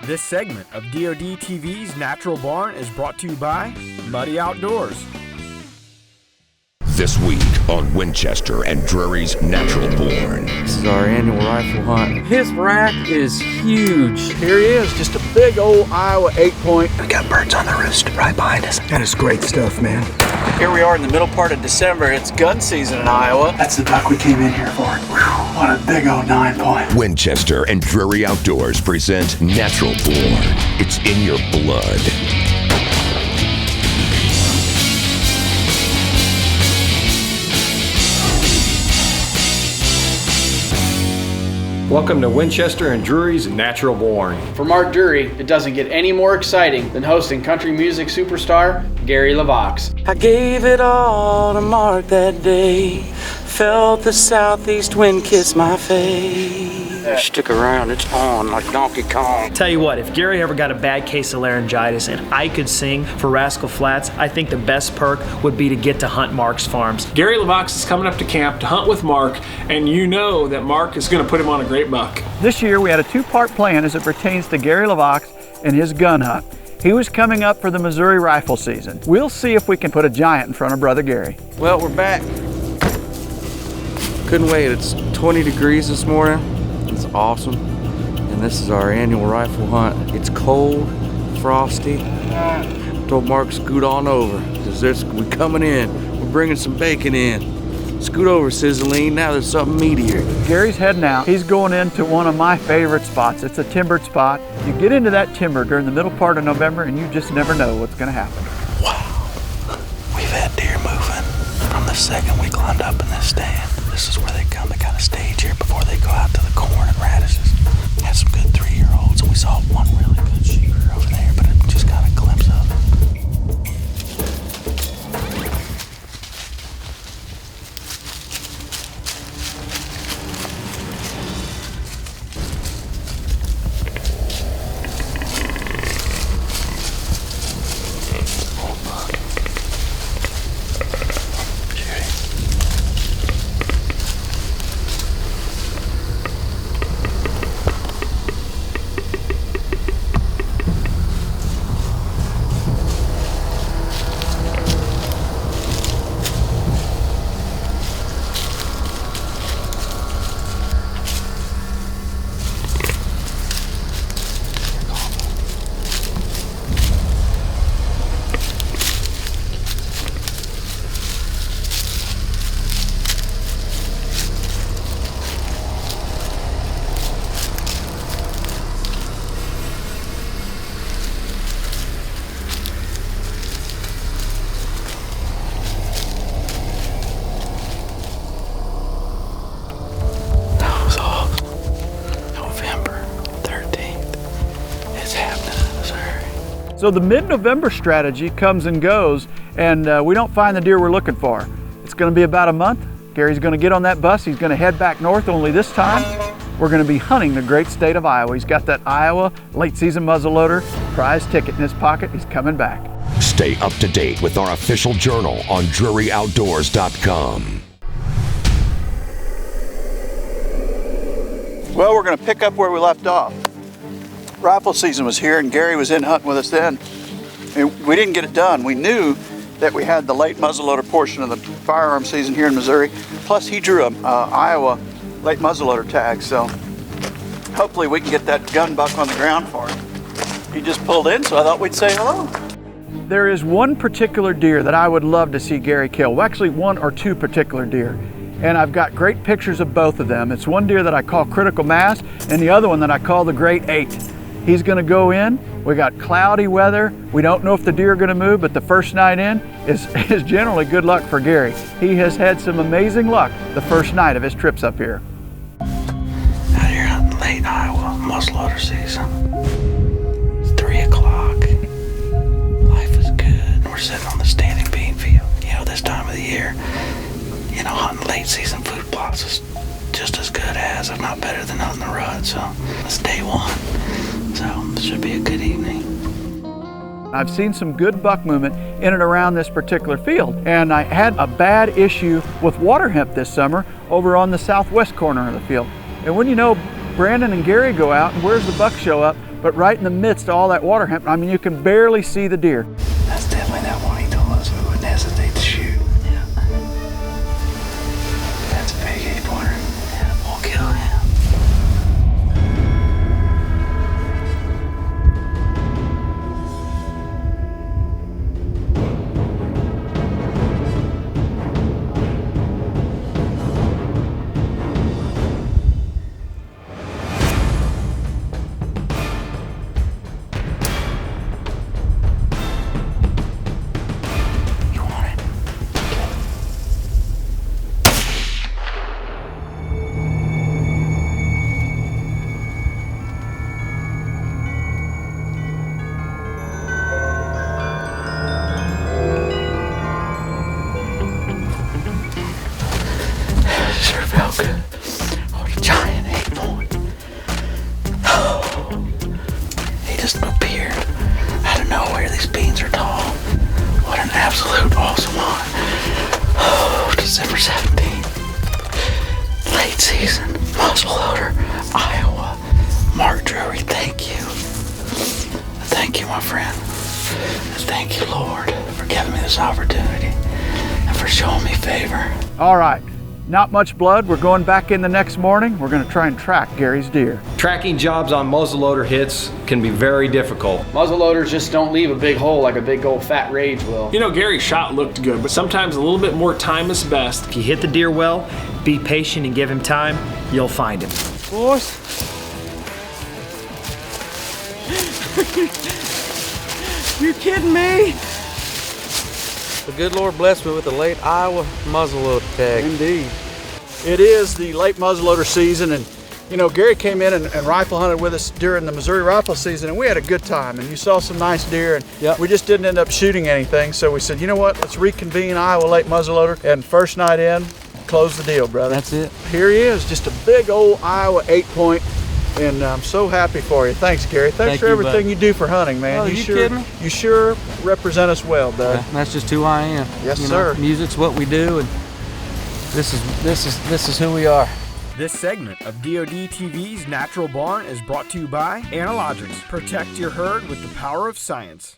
This segment of DoD TV's Natural Barn is brought to you by Muddy Outdoors. This week on Winchester and Drury's Natural Born. This is our annual rifle hunt. His rack is huge. Here he is, just a big old Iowa 8-point. We got birds on the roost right behind us. That is great stuff, man. Here we are in the middle part of December. It's gun season in Iowa. That's the buck we came in here for. Whew, what a big old 9-point. Winchester and Drury Outdoors present Natural Born. It's in your blood. Welcome to Winchester and Drury's Natural Born. For Mark Drury, it doesn't get any more exciting than hosting country music superstar Gary Levox. I gave it all to Mark that day. Felt the southeast wind kiss my face. Stick around, it's on like Donkey Kong. Tell you what, if Gary ever got a bad case of laryngitis and I could sing for Rascal Flatts, I think the best perk would be to get to hunt Mark's farms. Gary Levox is coming up to camp to hunt with Mark, and you know that Mark is going to put him on a great buck. This year we had a two-part plan as it pertains to Gary Levox and his gun hunt. He was coming up for the Missouri rifle season. We'll see if we can put a giant in front of Brother Gary. Well, we're back. Couldn't wait. It's 20 degrees this morning. It's awesome. And this is our annual rifle hunt. It's cold, frosty. Told Mark scoot on over because we're coming in. We're bringing some bacon in. Scoot over, Sizzling. Now there's something meaty here. Gary's heading out. He's going into one of my favorite spots. It's a timbered spot. You get into that timber during the middle part of November and you just never know what's going to happen. Wow. We've had deer moving from the second we climbed up in this stand. This is where they come. They kind of stage here before they go out to the corn and radishes. Had some good 3-year-olds, and we saw one really good shooter over there, but it just got a glimpse of it. So the mid-November strategy comes and goes, and we don't find the deer we're looking for. It's going to be about a month. Gary's going to get on that bus. He's going to head back north, only this time we're going to be hunting the great state of Iowa. He's got that Iowa late season muzzleloader prize ticket in his pocket. He's coming back. Stay up to date with our official journal on DruryOutdoors.com. Well, we're going to pick up where we left off. Rifle season was here and Gary was in hunting with us then. And we didn't get it done. We knew that we had the late muzzleloader portion of the firearm season here in Missouri. Plus he drew a Iowa late muzzleloader tag. So hopefully we can get that gun buck on the ground for him. He just pulled in, so I thought we'd say hello. There is one particular deer that I would love to see Gary kill. Well, actually one or two particular deer. And I've got great pictures of both of them. It's one deer that I call Critical Mass and the other one that I call the Great 8. He's gonna go in. We got cloudy weather. We don't know if the deer are gonna move, but the first night in is generally good luck for Gary. He has had some amazing luck the first night of his trips up here. Out here hunting late Iowa muzzleloader season. It's 3 o'clock. Life is good. We're sitting on the standing bean field. You know, this time of the year, you know, hunting late season food plots is just as good as, if not better than hunting the rut. So it's day one. So it should be a good evening. I've seen some good buck movement in and around this particular field, and I had a bad issue with water hemp this summer over on the southwest corner of the field. And when you know Brandon and Gary go out, and where's the buck show up? but right in the midst of all that water happening, I mean, you can barely see the deer. That's definitely that one he told us we wouldn't hesitate to shoot. Yeah. That's a big 8-pointer. Yeah, we'll kill him. December 17th, late season, muzzleloader, Iowa. Mark Drury, thank you. Thank you, my friend. And thank you, Lord, for giving me this opportunity and for showing me favor. All right, not much blood. We're going back in the next morning. We're going to try and track Gary's deer. Tracking jobs on muzzleloader hits can be very difficult. Muzzleloaders just don't leave a big hole like a big old fat rage will. You know, Gary's shot looked good, but sometimes a little bit more time is best. If you hit the deer well, be patient and give him time, you'll find him. Boys. You kidding me? The good Lord blessed me with a late Iowa muzzleloader tag. Indeed. It is the late muzzleloader season, and you know, Gary came in and rifle hunted with us during the Missouri rifle season, and we had a good time, and you saw some nice deer, and we just didn't end up shooting anything, so we said, you know what, let's reconvene Iowa late muzzleloader, and first night in, close the deal, brother. That's it. Here he is, just a big old Iowa 8-point, and I'm so happy for you. Thanks, Gary. Thanks for everything you do for hunting, man. Oh, you kidding me? You sure represent us well, Doug. That's just who I am. Yes, sir. Music's what we do, and this is who we are. This segment of DoD TV's Natural Barn is brought to you by Analogics. Protect your herd with the power of science.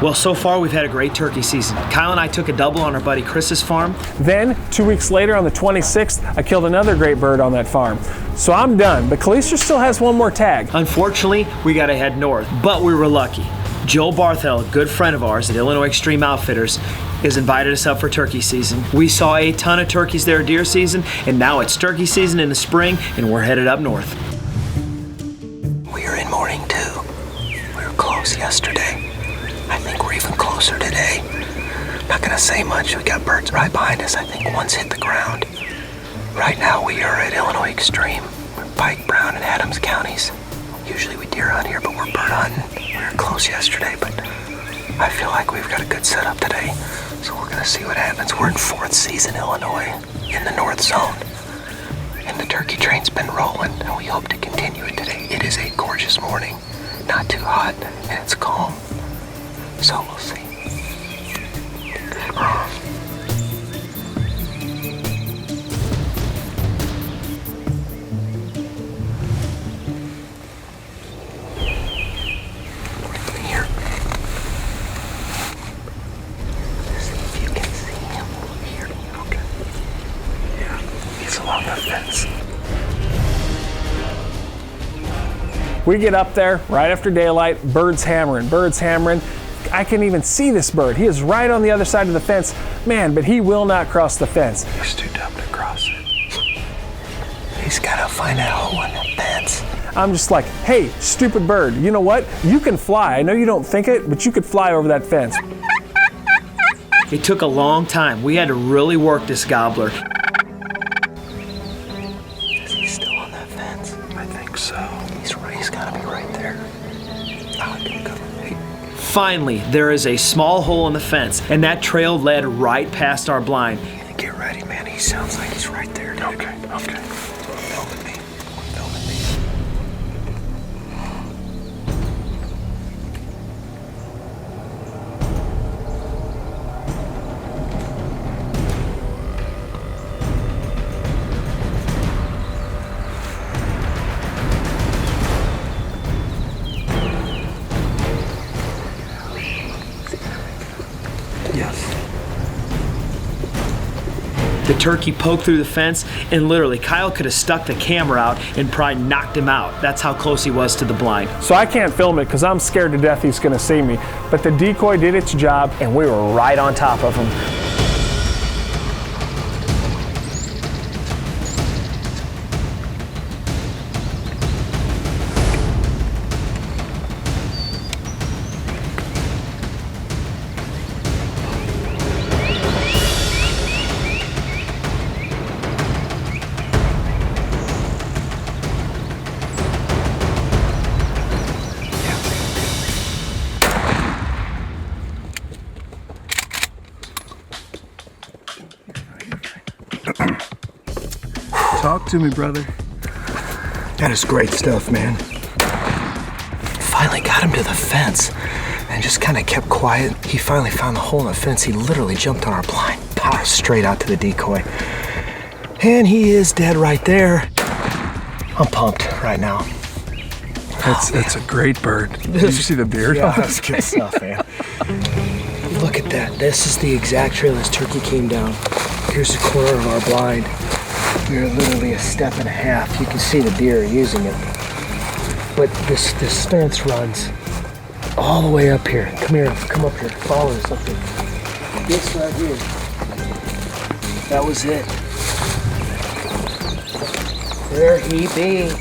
Well, so far we've had a great turkey season. Kyle and I took a double on our buddy Chris's farm. Then, 2 weeks later on the 26th, I killed another great bird on that farm. So I'm done, but Kolesar still has one more tag. Unfortunately, we got to head north, but we were lucky. Joel Barthel, a good friend of ours at Illinois Extreme Outfitters, has invited us up for turkey season. We saw a ton of turkeys there deer season, and now it's turkey season in the spring, and we're headed up north. We are in morning 2. We were close yesterday. I think we're even closer today. Not gonna say much. We got birds right behind us. I think one's hit the ground. Right now we are at Illinois Extreme. We're Pike, Brown, and Adams counties. Usually we deer hunt here, but we're bird hunting. We were close yesterday, but I feel like we've got a good setup today. So we're gonna see what happens. We're in 4th season Illinois in the north zone. And the turkey train's been rolling, and we hope to continue it today. It is a gorgeous morning. Not too hot, and it's calm. So we'll see. Here. See if you can see him here. Okay. Yeah, he's along the fence. We get up there right after daylight, birds hammering. I can even see this bird. He is right on the other side of the fence. Man, but he will not cross the fence. He's too dumb to cross it. He's gotta find that hole in the fence. I'm just like, hey, stupid bird, you know what? You can fly. I know you don't think it, but you could fly over that fence. It took a long time. We had to really work this gobbler. Is he still on that fence? I think so. He's gotta be right there. Oh, good. Finally, there is a small hole in the fence, and that trail led right past our blind. Get ready, man. He sounds like he's right there. Okay. Filming me. The turkey poked through the fence, and literally Kyle could have stuck the camera out and probably knocked him out. That's how close he was to the blind. So I can't film it because I'm scared to death he's going to see me. But the decoy did its job, and we were right on top of him. Talk to me, brother. That is great stuff, man. Finally got him to the fence and just kind of kept quiet. He finally found the hole in the fence. He literally jumped on our blind, pow, straight out to the decoy. And he is dead right there. I'm pumped right now. That's a great bird. Did you see the beard? Yeah, that's good stuff, man. Look at that. This is the exact trail this turkey came down. Here's the corner of our blind. We're literally a step and a half. You can see the deer using it. But this fence runs all the way up here. Come here, come up here. Follow us up here. This right here. That was it. There he be.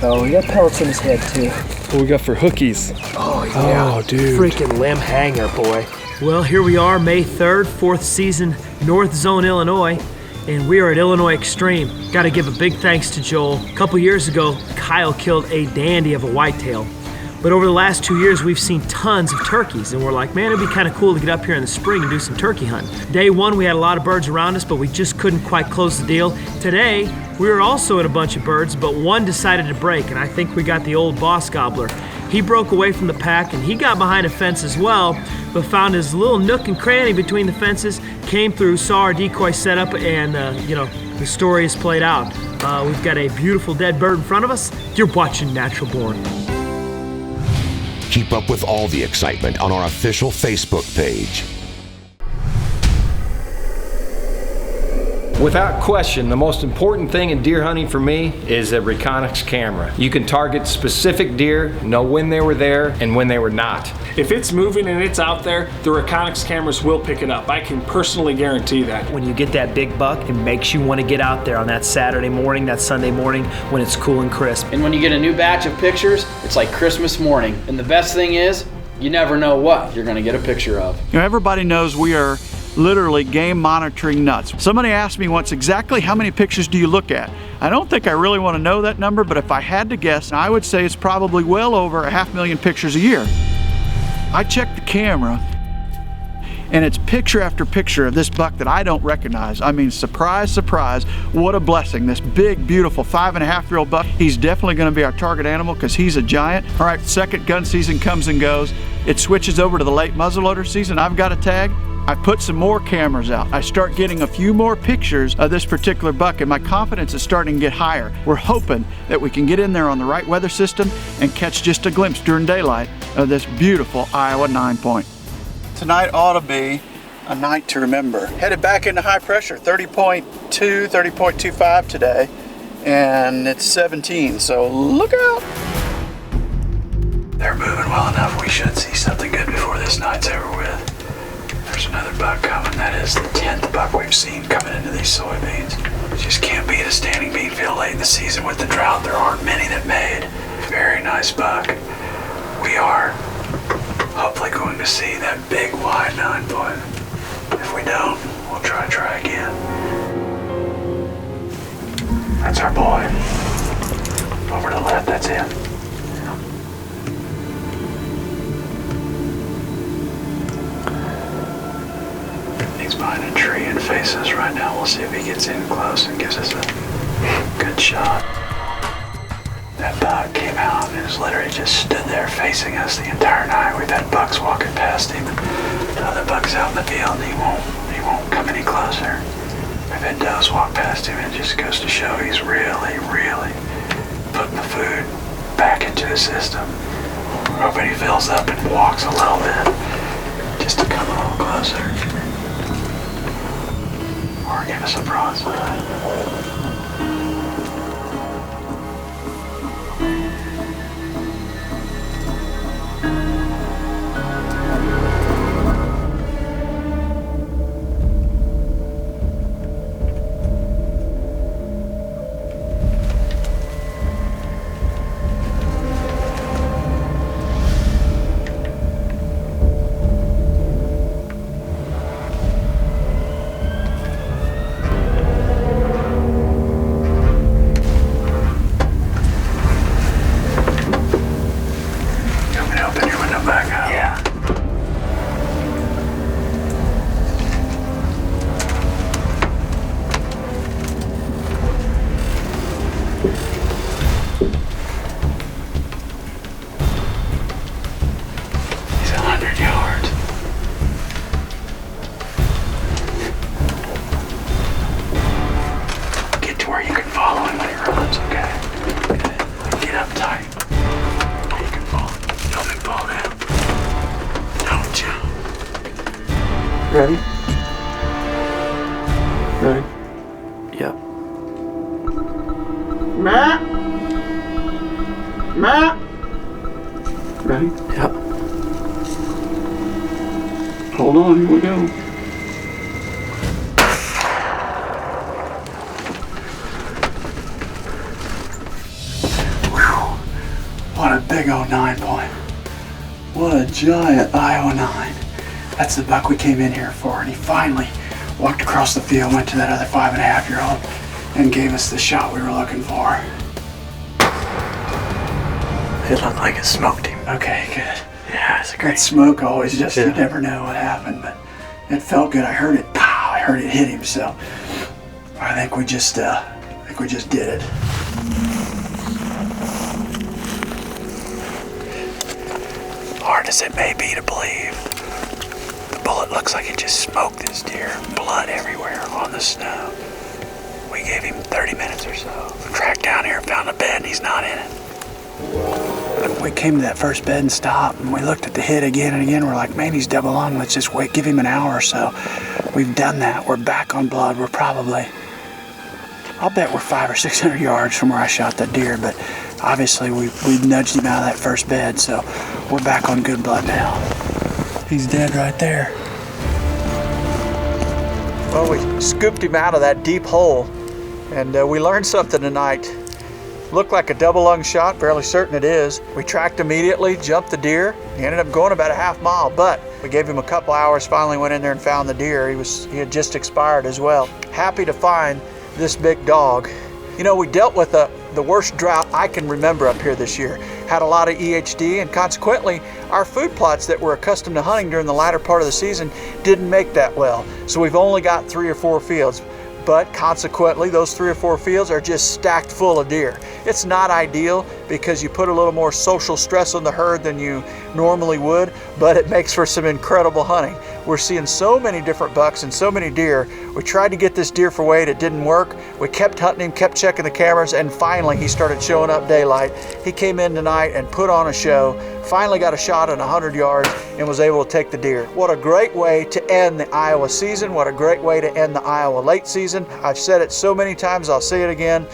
Oh, he got pellets in his head too. What we got for hookies? Oh yeah. Oh, dude. Freaking limb hanger, boy. Well, here we are, May 3rd, 4th season, North Zone, Illinois, and we are at Illinois Extreme. Got to give a big thanks to Joel. A couple years ago, Kyle killed a dandy of a whitetail. But over the last 2 years, we've seen tons of turkeys, and we're like, man, it'd be kind of cool to get up here in the spring and do some turkey hunting. Day one, we had a lot of birds around us, but we just couldn't quite close the deal. Today, we were also at a bunch of birds, but one decided to break, and I think we got the old boss gobbler. He broke away from the pack, and he got behind a fence as well, but found his little nook and cranny between the fences, came through, saw our decoy setup, and the story is played out. We've got a beautiful dead bird in front of us. You're watching Natural Born. Keep up with all the excitement on our official Facebook page. Without question, the most important thing in deer hunting for me is a Reconyx camera. You can target specific deer, know when they were there and when they were not. If it's moving and it's out there, the Reconyx cameras will pick it up. I can personally guarantee that. When you get that big buck, it makes you want to get out there on that Saturday morning, that Sunday morning, when it's cool and crisp. And when you get a new batch of pictures, it's like Christmas morning. And the best thing is, you never know what you're gonna get a picture of. You know, everybody knows we are literally game monitoring nuts. Somebody asked me once, exactly how many pictures do you look at? I don't think I really want to know that number, but if I had to guess, I would say it's probably well over 500,000 pictures a year. I check the camera, and it's picture after picture of this buck that I don't recognize. I mean, surprise, surprise, what a blessing. This big, beautiful 5.5-year-old buck, he's definitely gonna be our target animal because he's a giant. All right, second gun season comes and goes. It switches over to the late muzzleloader season. I've got a tag. I put some more cameras out. I start getting a few more pictures of this particular buck, and my confidence is starting to get higher. We're hoping that we can get in there on the right weather system and catch just a glimpse during daylight of this beautiful Iowa 9-point. Tonight ought to be a night to remember. Headed back into high pressure, 30.2, 30.25 today, and it's 17, so look out. They're moving well enough. We should see something good before this night's over with. There's another buck coming. That is the 10th buck we've seen coming into these soybeans. You just can't beat a standing bean field late in the season with the drought. There aren't many that made. Very nice buck. We are hopefully going to see that big wide 9-point. If we don't, we'll try again. That's our boy. Over to the left, that's him. He's behind a tree and faces us right now. We'll see if he gets in close and gives us a good shot. That buck came out and has literally just stood there facing us the entire night. We've had bucks walking past him, other bucks out in the field, and he won't come any closer. We've had does walk past him, and it just goes to show he's really putting the food back into his system. We're hoping he fills up and walks a little bit just to come a little closer. Mark gave us a broadside. Ready? Ready? Yep. Matt? Matt? Ready? Yep. Hold on, here we go. Whew. What a big old 9 point. What a giant Iowa 9. That's the buck we came in here for, and he finally walked across the field, went to that other 5.5-year-old, and gave us the shot we were looking for. It looked like it smoked him. Okay, good. Yeah, it's a great. That smoke always just, you never know what happened, but it felt good. I heard it, pow, I heard it hit him, so I think we just did it. Hard as it may be to believe, the bullet looks like it just smoked this deer. Blood everywhere on the snow. We gave him 30 minutes or so. We tracked down here and found a bed, and he's not in it. We came to that first bed and stopped, and we looked at the hit again and again. We're like, man, he's double lung. Let's just wait, give him an hour or so. We've done that. We're back on blood. We're probably, I'll bet we're 500 or 600 yards from where I shot that deer, but obviously we nudged him out of that first bed, so we're back on good blood now. He's dead right there. Well, we scooped him out of that deep hole, and we learned something tonight. Looked like a double lung shot, fairly certain it is. We tracked immediately, jumped the deer. He ended up going about a half mile, but we gave him a couple hours, finally went in there and found the deer. He had just expired as well. Happy to find this big dog. You know, we dealt with the worst drought I can remember up here this year. Had a lot of EHD, and consequently, our food plots that we're accustomed to hunting during the latter part of the season didn't make that well. So we've only got 3 or 4 fields. But consequently, those 3 or 4 fields are just stacked full of deer. It's not ideal because you put a little more social stress on the herd than you normally would, but it makes for some incredible hunting. We're seeing so many different bucks and so many deer. We tried to get this deer for weight, it didn't work. We kept hunting him, kept checking the cameras, and finally he started showing up daylight. He came in tonight and put on a show, finally got a shot at 100 yards and was able to take the deer. What a great way to end the Iowa season. What a great way to end the Iowa late season. I've said it so many times, I'll say it again.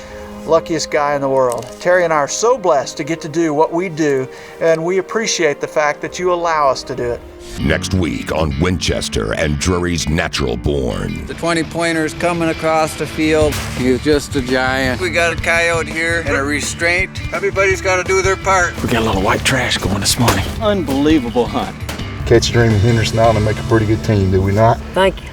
Luckiest guy in the world. Terry and I are so blessed to get to do what we do, and we appreciate the fact that you allow us to do it. Next week on Winchester and Drury's Natural Born. The 20-pointer's coming across the field. He's just a giant. We got a coyote here and a restraint. Everybody's got to do their part. We got a little white trash going this morning. Unbelievable hunt. Catch Dream and Henderson out and make a pretty good team, do we not? Thank you.